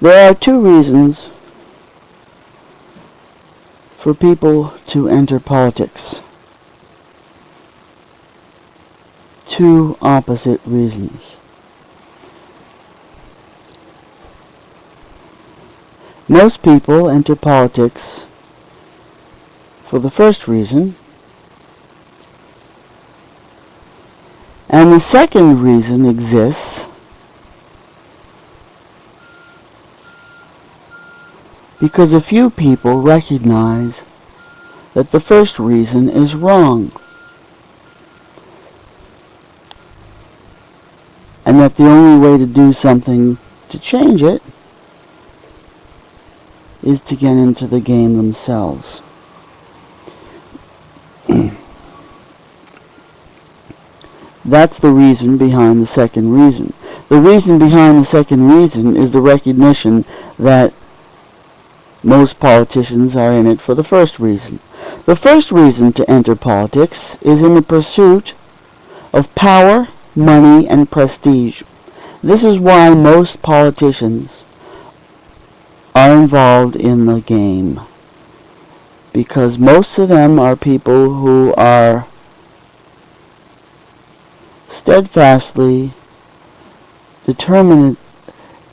There are two reasons for people to enter politics. Two opposite reasons. Most people enter politics for the first reason, and the second reason exists because a few people recognize that the first reason is wrong, and that the only way to do something to change it is to get into the game themselves. That's the reason behind the second reason. The reason behind the second reason is the recognition that most politicians are in it for the first reason. The first reason to enter politics is in the pursuit of power, money, and prestige. This is why most politicians are involved in the game, because most of them are people who are steadfastly determined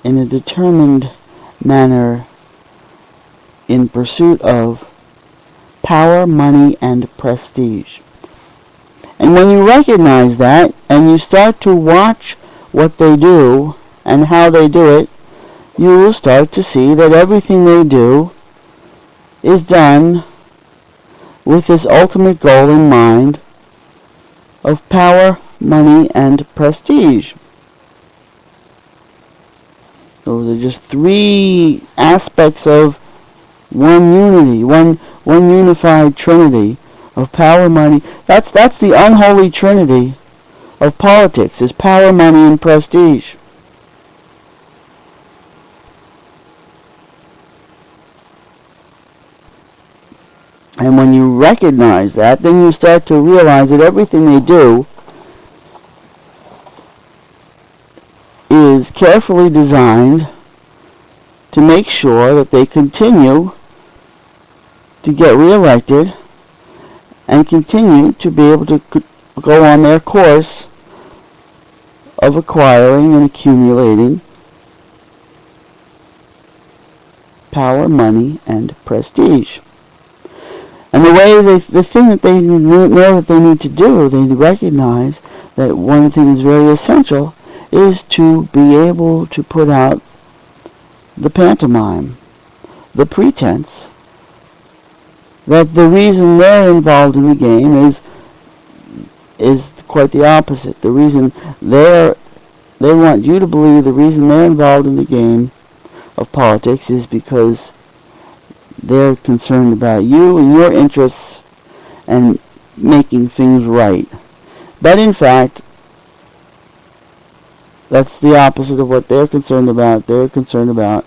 in a determined manner in pursuit of power, money, and prestige. And when you recognize that and you start to watch what they do and how they do it, you will start to see that everything they do is done with this ultimate goal in mind of power, money, and prestige. Those are just three aspects of one unity, one unified trinity of power, money. That's the unholy trinity of politics, is power, money, and prestige. And when you recognize that, then you start to realize that everything they do is carefully designed to make sure that they continue to get reelected and continue to be able to go on their course of acquiring and accumulating power, money, and prestige. And the thing that they know that they need to do, they recognize that one thing is very essential, is to be able to put out the pantomime, the pretense, that the reason they're involved in the game is quite the opposite. The reason they want you to believe the reason they're involved in the game of politics is because they're concerned about you and your interests and making things right. But in fact, that's the opposite of what they're concerned about. They're concerned about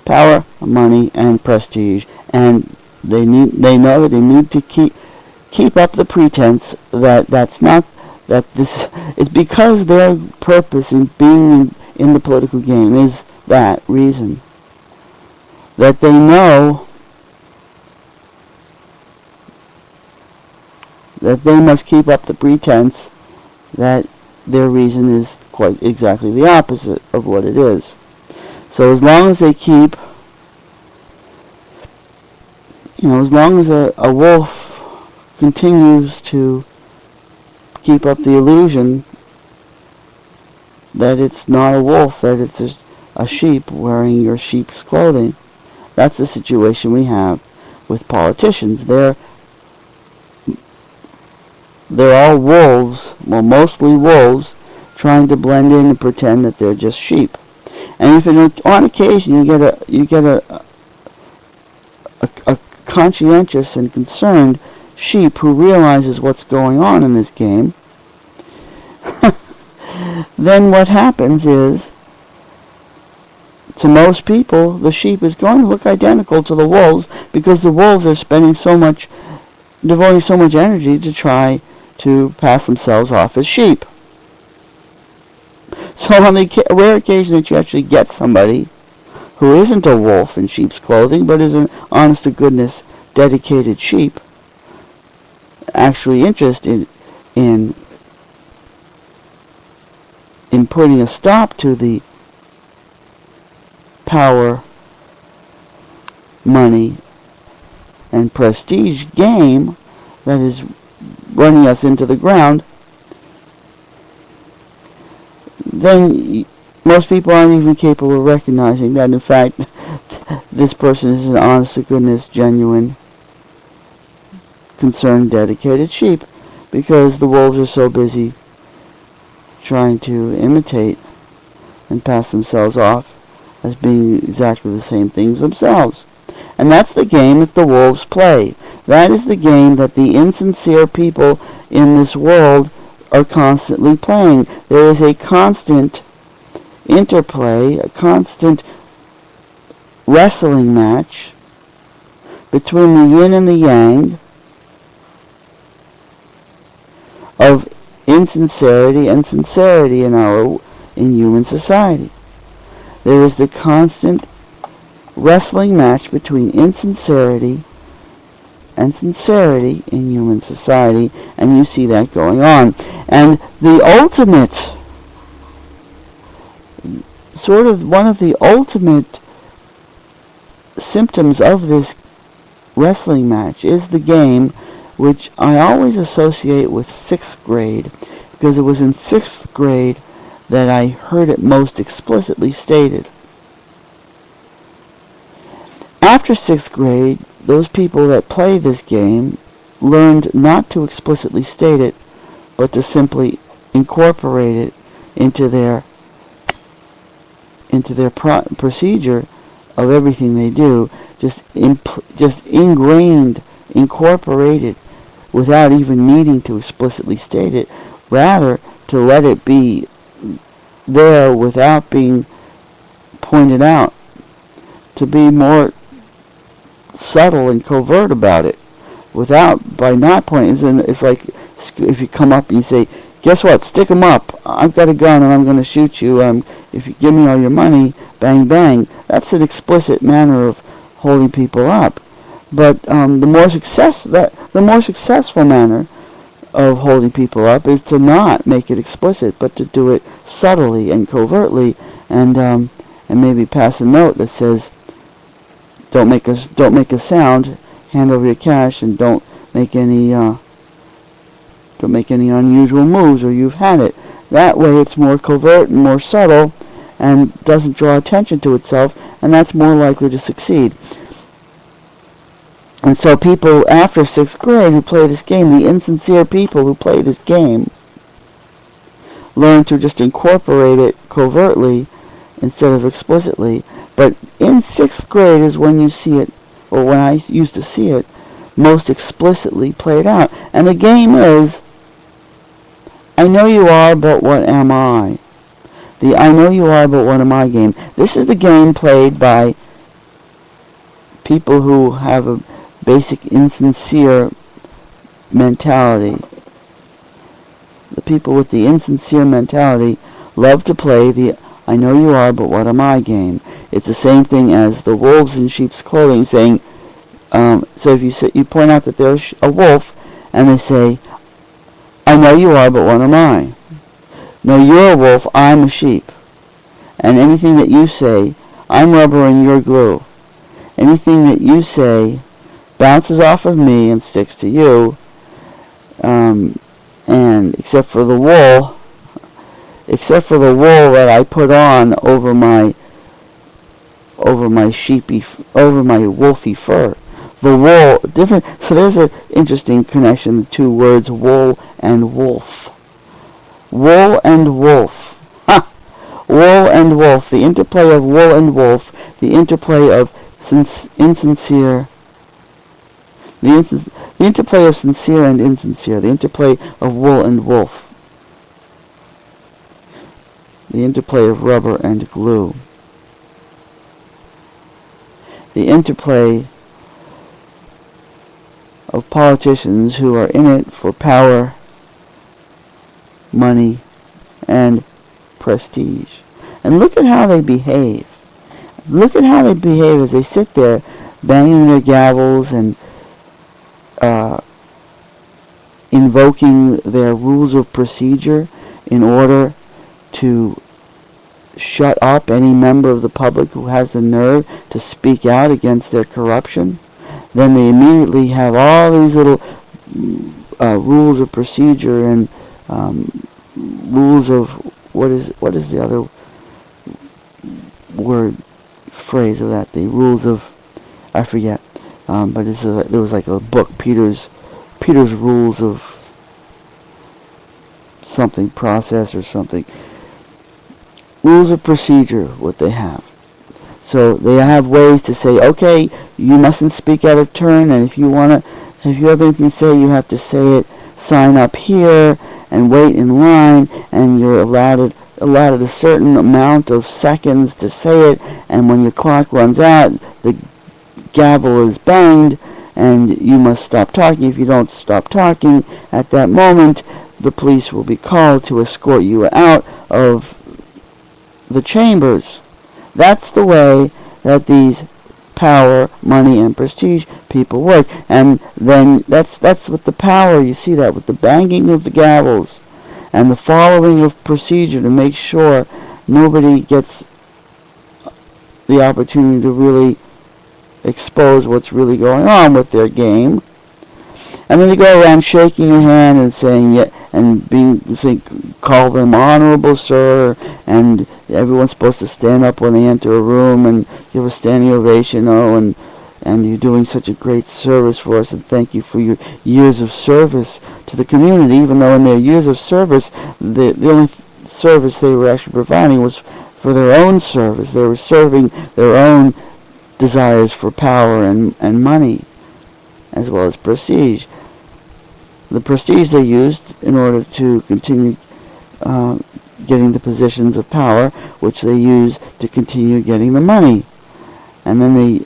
power, money, and prestige, and they know that they need to keep up the pretense that this is because their purpose in being in the political game is that reason. That they know that they must keep up the pretense that their reason is quite exactly the opposite of what it is. So as long as they keep, as long as a wolf continues to keep up the illusion that it's not a wolf, that it's a sheep wearing your sheep's clothing, that's the situation we have with politicians. They're all wolves, well, mostly wolves, trying to blend in and pretend that they're just sheep. And if on occasion you get a conscientious and concerned sheep who realizes what's going on in this game, then what happens is, to most people, the sheep is going to look identical to the wolves because the wolves are devoting so much energy to try to pass themselves off as sheep. So on the rare occasion that you actually get somebody who isn't a wolf in sheep's clothing, but is an honest-to-goodness, dedicated sheep, actually interested in putting a stop to the power, money, and prestige game that is running us into the ground, then most people aren't even capable of recognizing that, in fact, this person is an honest-to-goodness, genuine, concerned, dedicated sheep, because the wolves are so busy trying to imitate and pass themselves off as being exactly the same things themselves. And that's the game that the wolves play. That is the game that the insincere people in this world are constantly playing. There is a constant interplay, a constant wrestling match between the yin and the yang of insincerity and sincerity in human society. There is the constant wrestling match between insincerity and sincerity in human society, and you see that going on. And the ultimate, sort of one of the ultimate symptoms of this wrestling match is the game which I always associate with 6th grade, because it was in 6th grade that I heard it most explicitly stated. After 6th grade, those people that play this game learned not to explicitly state it, but to simply incorporate it into their procedure of everything they do, just ingrained, incorporated, without even needing to explicitly state it, rather to let it be there without being pointed out, to be more subtle and covert about it, by not pointing. It's like if you come up and you say, guess what, stick 'em up, I've got a gun and I'm going to shoot you, if you give me all your money, bang bang. That's an explicit manner of holding people up. But the more successful manner of holding people up is to not make it explicit, but to do it subtly and covertly, and maybe pass a note that says, don't make a sound, hand over your cash, and don't make any unusual moves, or you've had it. That way it's more covert and more subtle and doesn't draw attention to itself, and that's more likely to succeed. And so people after 6th grade who play this game, the insincere people who play this game, learn to just incorporate it covertly instead of explicitly. But in 6th grade is when you see it, or when I used to see it, most explicitly played out. And the game is, I know you are, but what am I? The I know you are, but what am I game. This is the game played by people who have a basic insincere mentality. The people with the insincere mentality love to play the I know you are, but what am I game. It's the same thing as the wolves in sheep's clothing saying, so if you point out that there's a wolf, and they say, I know you are, but what am I? No, you're a wolf, I'm a sheep. And anything that you say, I'm rubber and you're glue. Anything that you say bounces off of me and sticks to you, and except for the wool that I put on over my wolfy fur. The wool, different. So there's an interesting connection, the two words, wool and wolf. Wool and wolf. Ha! Wool and wolf. The interplay of wool and wolf. The interplay of insincere. The interplay of sincere and insincere. The interplay of wool and wolf. The interplay of rubber and glue. The interplay of politicians who are in it for power, money, and prestige. And look at how they behave. Look at how they behave as they sit there banging their gavels and invoking their rules of procedure in order to shut up any member of the public who has the nerve to speak out against their corruption. Then they immediately have all these little rules of procedure and rules of what is the other phrase of that? The rules of, I forget, but there was like a book, Peter's rules of something process or something. Rules of procedure, what they have. So they have ways to say, okay, you mustn't speak out of turn, and if you have anything to say, you have to say it. Sign up here and wait in line, and you're allotted a certain amount of seconds to say it, and when your clock runs out, the gavel is banged, and you must stop talking. If you don't stop talking at that moment, the police will be called to escort you out of the chambers. That's the way that these power, money, and prestige people work. And then that's with the power. You see that with the banging of the gavels and the following of procedure to make sure nobody gets the opportunity to really expose what's really going on with their game. And then they go around shaking your hand and saying, yeah, and call them honorable sir, and everyone's supposed to stand up when they enter a room and give a standing ovation, and you're doing such a great service for us, and thank you for your years of service to the community, even though in their years of service, the only service they were actually providing was for their own service. They were serving their own desires for power and money, as well as prestige. The prestige they used in order to continue getting the positions of power, which they used to continue getting the money. And then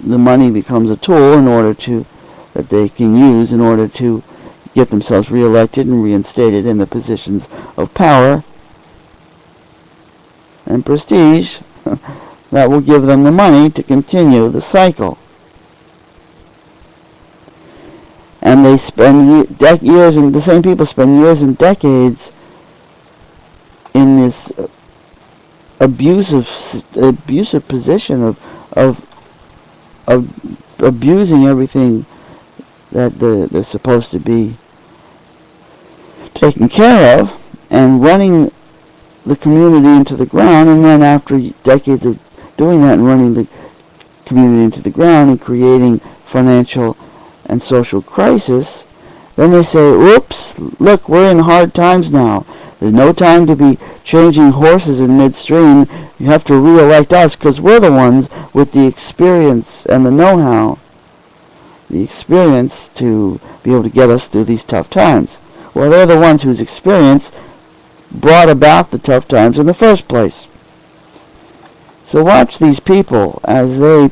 the money becomes a tool that they can use in order to get themselves reelected and reinstated in the positions of power and prestige that will give them the money to continue the cycle. And they spend years, and the same people spend years and decades in this abusive position of abusing everything that they're supposed to be taken care of, and running the community into the ground. And then after decades of doing that and running the community into the ground and creating financial and social crisis, then they say, oops, look, we're in hard times now. There's no time to be changing horses in midstream. You have to re-elect us because we're the ones with the experience and the know-how, the experience to be able to get us through these tough times. Well, they're the ones whose experience brought about the tough times in the first place. So watch these people as they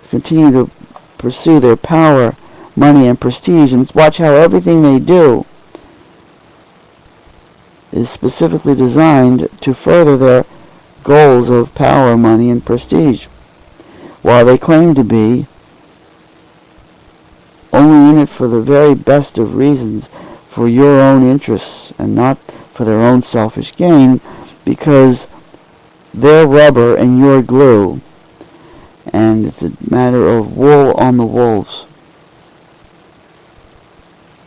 continue to pursue their power, money, and prestige, and watch how everything they do is specifically designed to further their goals of power, money, and prestige, while they claim to be only in it for the very best of reasons, for your own interests and not for their own selfish gain, because they're rubber and you're glue, and it's a matter of wool on the wolves.